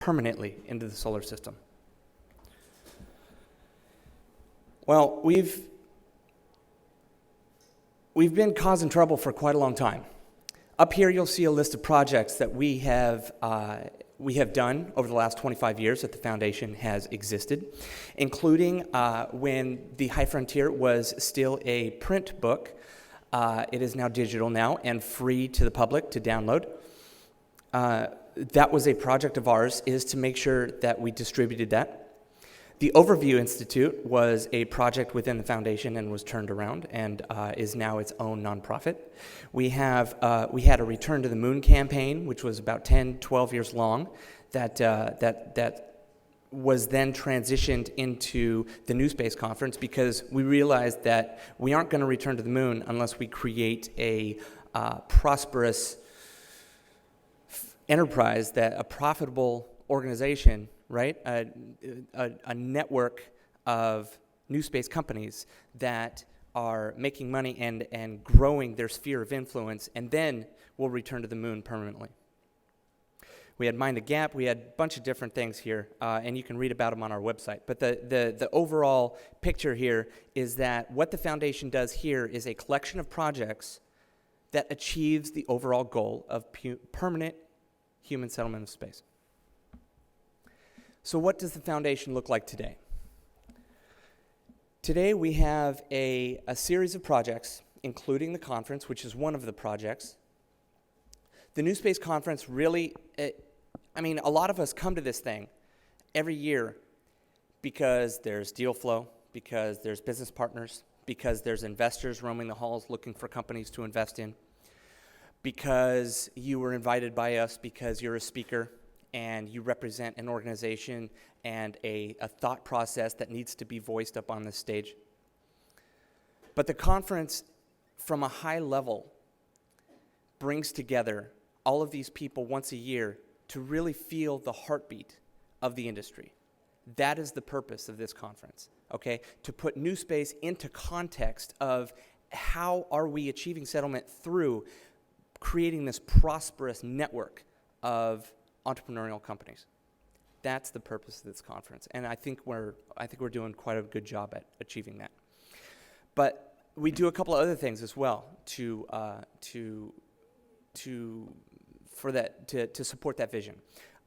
permanently into the solar system? Well, we've been causing trouble for quite a long time. Up here, you'll see a list of projects that we have done over the last 25 years that the foundation has existed, including when the High Frontier was still a print book. It is now digital now and free to the public to download. That was a project of ours, is to make sure that we distributed that. The Overview Institute was a project within the foundation and was turned around and is now its own nonprofit. We had a Return to the Moon campaign, which was about 10, 12 years long, that was then transitioned into the NewSpace conference because we realized that we aren't going to return to the moon unless we create a prosperous enterprise, a profitable organization, right? A network of NewSpace companies that are making money and growing their sphere of influence, and then we'll return to the moon permanently. We had Mind the Gap. We had a bunch of different things here, and you can read about them on our website. But the overall picture here is that what the foundation does here is a collection of projects that achieves the overall goal of permanent human settlement of space. So what does the foundation look like today? Today we have a series of projects, including the conference, which is one of the projects. The NewSpace conference really, a lot of us come to this thing every year because there's deal flow, because there's business partners, because there's investors roaming the halls looking for companies to invest in, because you were invited by us because you're a speaker and you represent an organization and a thought process that needs to be voiced up on this stage. But the conference, from a high level, brings together all of these people once a year to really feel the heartbeat of the industry. That is the purpose of this conference, okay? To put NewSpace into context of how are we achieving settlement through creating this prosperous network of entrepreneurial companies. That's the purpose of this conference, and I think we're doing quite a good job at achieving that. But we do a couple of other things as well to support that vision.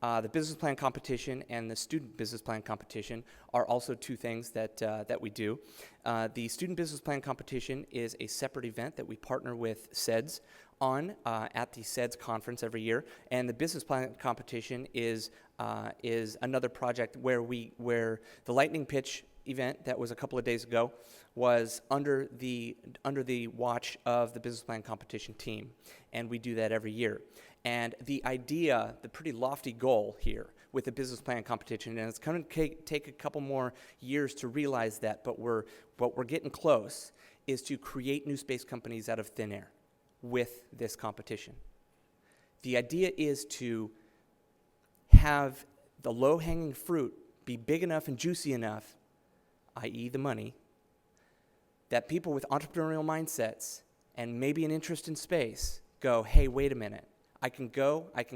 The business plan competition and the student business plan competition are also two things that we do. The student business plan competition is a separate event that we partner with SEDS on at the SEDS conference every year, and the business plan competition is another project where the lightning pitch event that was a couple of days ago was under the watch of the business plan competition team, and we do that every year. And the idea, the pretty lofty goal here with the business plan competition, and it's going to take a couple more years to realize that, but we're getting close, is to create NewSpace companies out of thin air with this competition. The idea is to have the low-hanging fruit be big enough and juicy enough, i.e. the money, that people with entrepreneurial mindsets and maybe an interest in space go, hey, wait a minute. I can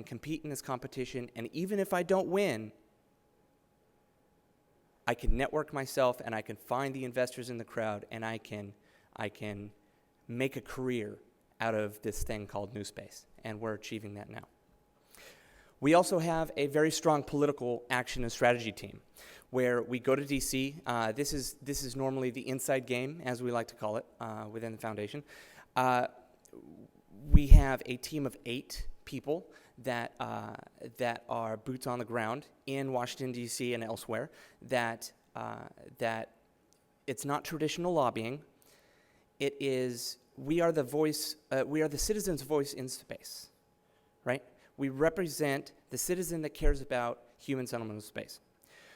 compete in this competition, and even if I don't win, I can network myself and I can find the investors in the crowd, and I can make a career out of this thing called NewSpace, and we're achieving that now. We also have a very strong political action and strategy team where we go to DC. This is normally the inside game, as we like to call it, within the foundation. We have a team of 8 people that are boots on the ground in Washington, D.C. and elsewhere, that it's not traditional lobbying. It is, we are the voice, we are the citizen's voice in space, right? We represent the citizen that cares about human settlement of space.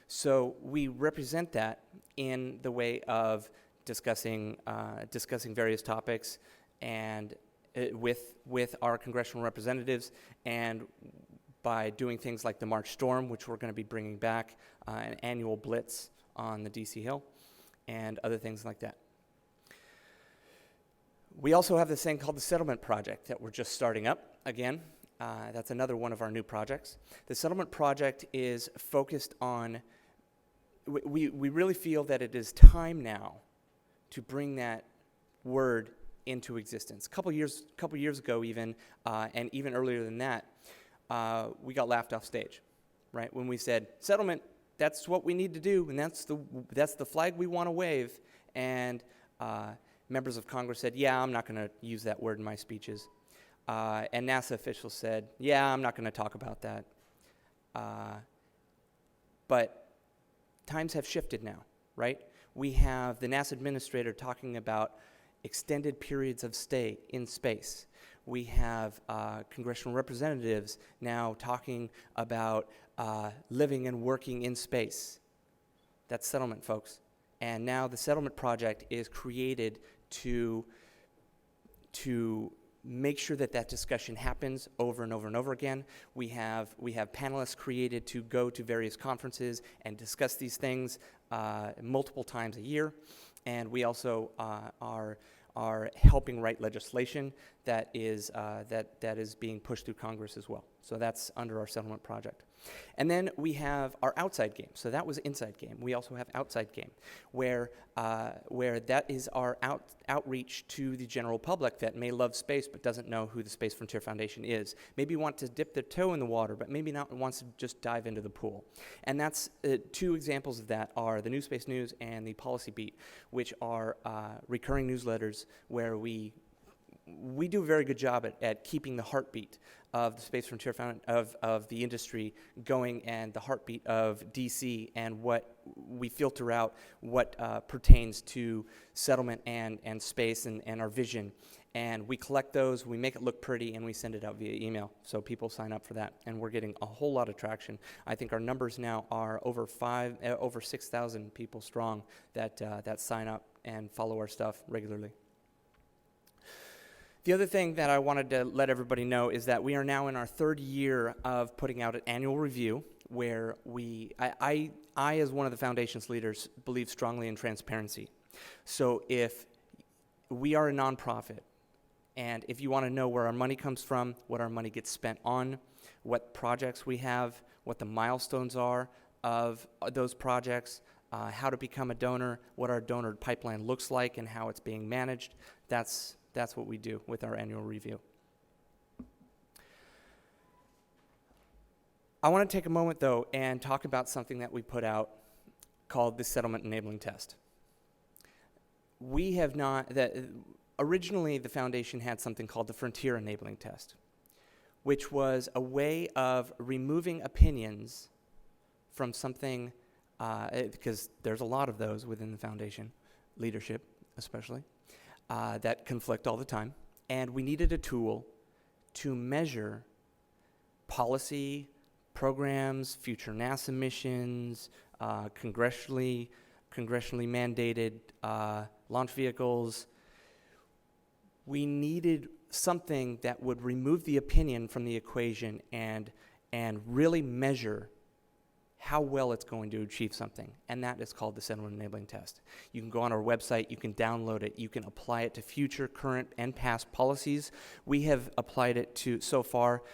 So we represent that in the way of discussing various topics and with our congressional representatives, and by doing things like the March Storm, which we're going to be bringing back, an annual blitz on the DC Hill, and other things like that. We also have this thing called the Settlement Project that we're just starting up again. That's another one of our new projects. The settlement project is focused on, we really feel that it is time now to bring that word into existence. A couple years ago even, and even earlier than that, we got laughed off stage, right? When we said, settlement, that's what we need to do, and that's the flag we want to wave. And members of Congress said, yeah, I'm not going to use that word in my speeches. And NASA officials said, yeah, I'm not going to talk about that. But times have shifted now, right? We have the NASA administrator talking about extended periods of stay in space. We have congressional representatives now talking about living and working in space. That's settlement, folks. And now the settlement project is created to make sure that discussion happens over and over and over again. We have panelists created to go to various conferences and discuss these things multiple times a year. And we also are helping write legislation that is being pushed through Congress as well. So that's under our settlement project. And then we have our outside game. So that was inside game. We also have outside game, where that is our outreach to the general public that may love space but doesn't know who the Space Frontier Foundation is. Maybe want to dip their toe in the water, but maybe not wants to just dive into the pool. And that's two examples of that are the NewSpace News and the Policy Beat, which are recurring newsletters where we do a very good job at keeping the heartbeat of the Space Frontier of the industry going, and the heartbeat of DC, and what we filter out what pertains to settlement and space and our vision. And we collect those, we make it look pretty, and we send it out via email. So people sign up for that, and we're getting a whole lot of traction. I think our numbers now are over 6,000 people strong that sign up and follow our stuff regularly. The other thing that I wanted to let everybody know is that we are now in our third year of putting out an annual review where I as one of the foundation's leaders, believe strongly in transparency. So if we are a nonprofit, and if you want to know where our money comes from, what our money gets spent on, what projects we have, what the milestones are of those projects, how to become a donor, what our donor pipeline looks like, and how it's being managed, that's what we do with our annual review. I want to take a moment, though, and talk about something that we put out called the Settlement Enabling Test. Originally, the foundation had something called the Frontier Enabling Test, which was a way of removing opinions from something, because there's a lot of those within the foundation, leadership especially, that conflict all the time, and we needed a tool to measure policy, programs, future NASA missions, congressionally mandated launch vehicles. We needed something that would remove the opinion from the equation and really measure how well it's going to achieve something, and that is called the Settlement Enabling Test. You can go on our website, you can download it, you can apply it to future, current, and past policies. We have applied it to, so far,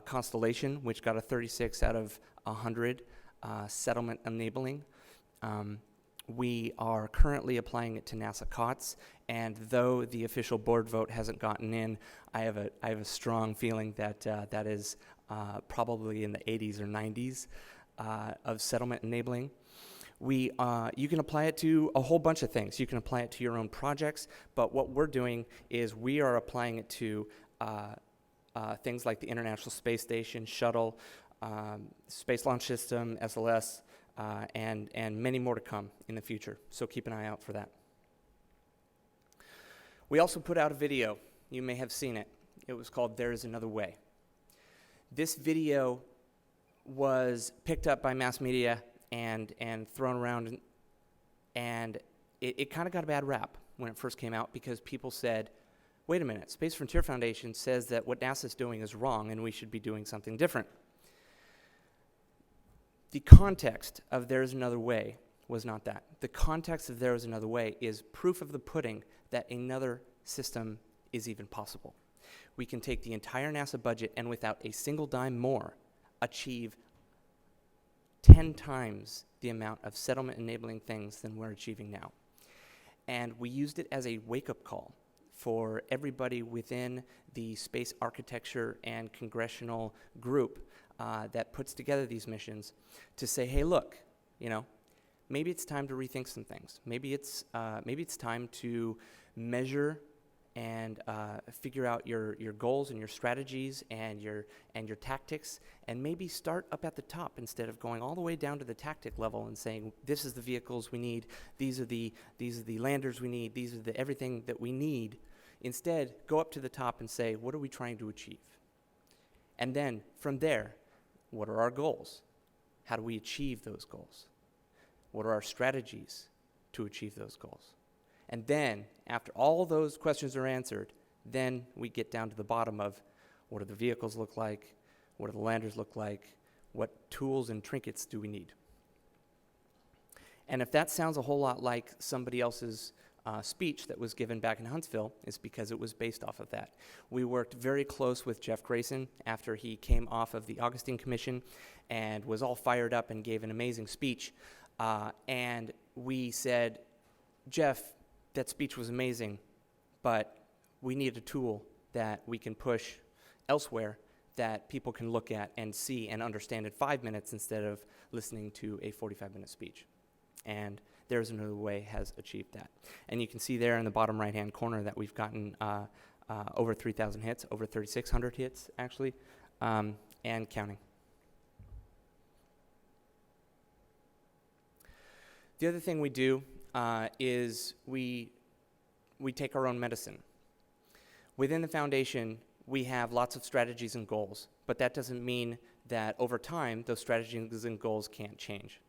Constellation, which got a 36 out of 100 settlement enabling. We are currently applying it to NASA COTS, and though the official board vote hasn't gotten in, I have a strong feeling that that is probably in the 80s or 90s of settlement enabling. You can apply it to a whole bunch of things. You can apply it to your own projects, but what we're doing is we are applying it to things like the International Space Station, Shuttle, Space Launch System, SLS, and many more to come in the future. So keep an eye out for that. We also put out a video. You may have seen it. It was called There Is Another Way. This video was picked up by mass media and thrown around, and it kind of got a bad rap when it first came out because people said, wait a minute, Space Frontier Foundation says that what NASA's doing is wrong and we should be doing something different. The context of There Is Another Way was not that. The context of There Is Another Way is proof of the pudding that another system is even possible. we can take the entire NASA budget and without a single dime more, achieve 10 times the amount of settlement-enabling things than we're achieving now. And we used it as a wake-up call for everybody within the space architecture and congressional group that puts together these missions to say, hey, look, maybe it's time to rethink some things. Maybe it's time to measure and figure out your goals and your strategies and your tactics, and maybe start up at the top instead of going all the way down to the tactic level and saying, this is the vehicles we need, these are the landers we need, these are the everything that we need. Instead, go up to the top and say, what are we trying to achieve? And then from there, what are our goals? How do we achieve those goals? What are our strategies to achieve those goals? And then, after all those questions are answered, then we get down to the bottom of what do the vehicles look like, what do the landers look like, what tools and trinkets do we need? And if that sounds a whole lot like somebody else's speech that was given back in Huntsville, it's because it was based off of that. We worked very close with Jeff Grayson after he came off of the Augustine Commission and was all fired up and gave an amazing speech. And we said, Jeff, that speech was amazing, but we need a tool that we can push elsewhere that people can look at and see and understand in 5 minutes instead of listening to a 45-minute speech. And There's Another Way has achieved that. And you can see there in the bottom right-hand corner that we've gotten over 3,000 hits, over 3,600 hits, actually, and counting. The other thing we do is we take our own medicine. Within the foundation, we have lots of strategies and goals, but that doesn't mean that over time, those strategies and goals can't change.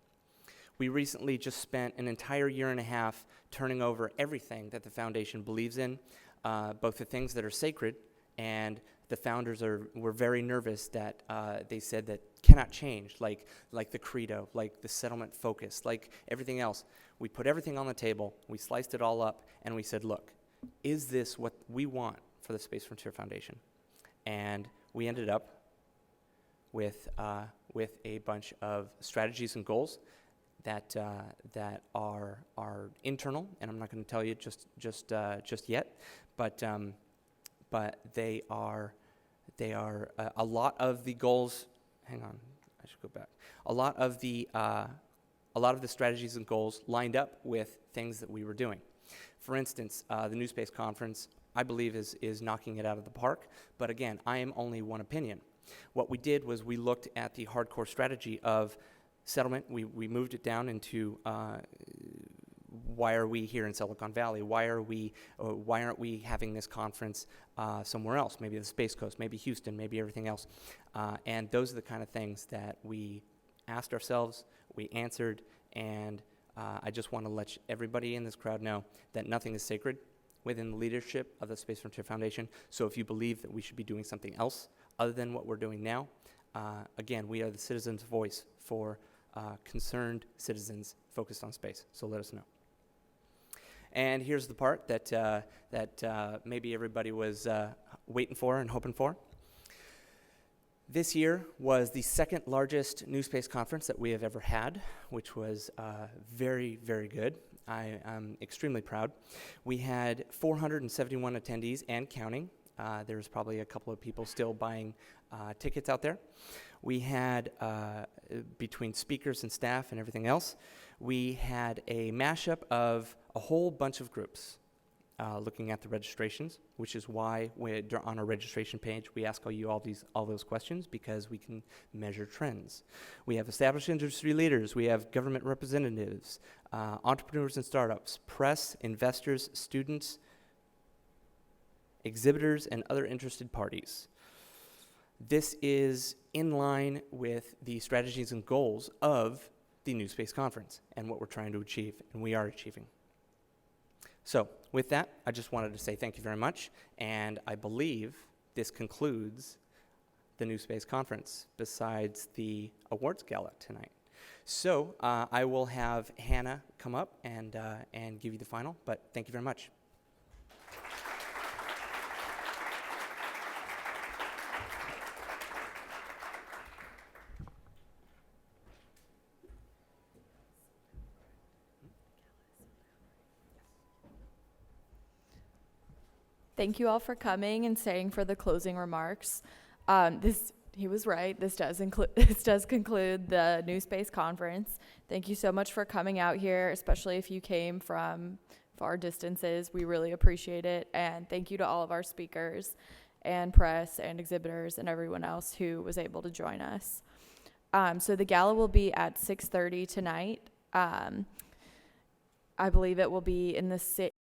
We recently just spent an entire year and a half turning over everything that the foundation believes in, both the things that are sacred, and the founders were very nervous that they said that cannot change, like the credo, like the settlement focus, like everything else. We put everything on the table, we sliced it all up, and we said, look, is this what we want for the Space Frontier Foundation? And we ended up with a bunch of strategies and goals that are internal, and I'm not going to tell you just yet, but they are a lot of the goals. Hang on, I should go back. A lot of the strategies and goals lined up with things that we were doing. For instance, the NewSpace conference, I believe, is knocking it out of the park. But again, I am only one opinion. What we did was we looked at the hardcore strategy of settlement. We moved it down into why are we here in Silicon Valley? Why aren't we having this conference somewhere else? Maybe the Space Coast, maybe Houston, maybe everything else. And those are the kind of things that we asked ourselves, we answered, and I just want to let everybody in this crowd know that nothing is sacred within the leadership of the Space Frontier Foundation. So if you believe that we should be doing something else other than what we're doing now, again, we are the citizens' voice for concerned citizens focused on space. So let us know. And here's the part that maybe everybody was waiting for and hoping for. This year was the second largest NewSpace conference that we have ever had, which was very, very good. I am extremely proud. We had 471 attendees and counting. There's probably a couple of people still buying tickets out there. We had, between speakers and staff and everything else, we had a mashup of a whole bunch of groups looking at the registrations, which is why on our registration page we ask you all those questions, because we can measure trends. We have established industry leaders, we have government representatives, entrepreneurs and startups, press, investors, students, exhibitors, and other interested parties. This is in line with the strategies and goals of the NewSpace conference and what we're trying to achieve, and we are achieving. So with that, I just wanted to say thank you very much, and I believe this concludes the NewSpace conference, besides the awards gala tonight. So I will have Hannah come up and give you the final, but thank you very much. Thank you all for coming and staying for the closing remarks. He was right. This does conclude the NewSpace conference. Thank you so much for coming out here, especially if you came from far distances. We really appreciate it. And thank you to all of our speakers and press and exhibitors and everyone else who was able to join us. So the gala will be at 6:30 tonight. I believe it will be in the